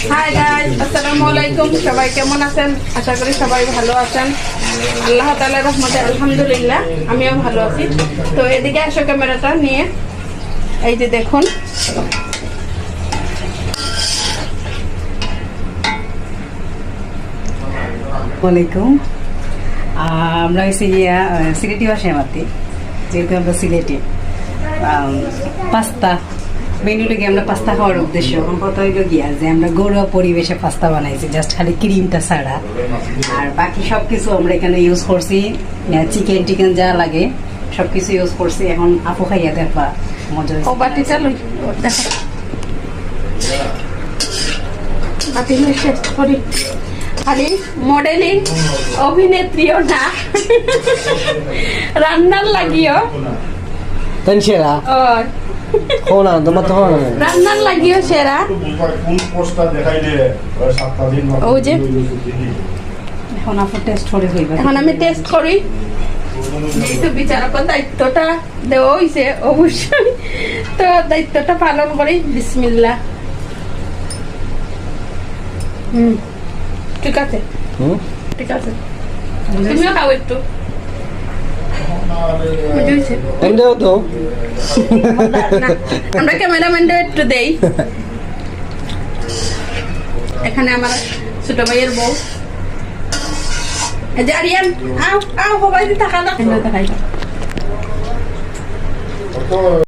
Hi guys, আসসালামু আলাইকুম। সবাই কেমন আছেন? আশা করি সবাই ভালো আছেন। আল্লাহ তাআলার রহমতে আলহামদুলিল্লাহ আমিও ভালো আছি। তো এদিকে আসো ক্যামেরাটা নিয়ে। এই যে দেখুন, ওয়ালাইকুম। আমরা হয়েছি সিলেটি ভাষায় মাতি, যেহেতু আমরা সিলেটি পাস্তা মেনুটাকে আমরা পাস্তা খাওয়ার উদ্দেশ্য এখন কথা হইল গিয়া যে আমরা ঘরোয়া পরিবেশে পাস্তা বানাইছি, জাস্ট খালি ক্রিমটা ছাড়া। আর বাকি সব কিছু আমরা এখানে ইউজ করছি, চিকেন টিকেন যা লাগে সব কিছু ইউজ করছি। এখন আপু খাইয়া দেখবা মজা ও বাটি চালু দেখো, বাটি শেষ করি। খালি মডেলিং অভিনেত্রীও না, রান্নার লাগিও সেরা না তোমার তো রান্নার লাগিও সেরা। ও যে এখন আপু টেস্ট করে হইবা। এখন আমি টেস্ট করি, যেহেতু বিচারকের দায়িত্বটা দেওয়া হয়েছে অবশ্যই তো দায়িত্বটা পালন করি। বিসমিল্লাহ। ঠিক আছে, ঠিক আছে, তুমিও খাও একটু। তো আমরা ক্যামেরাম্যানটা একটু দেই। এখানে আমার ছোট ভাইয়ের বউ জারিয়ান, আও আও সবাই থাকা না।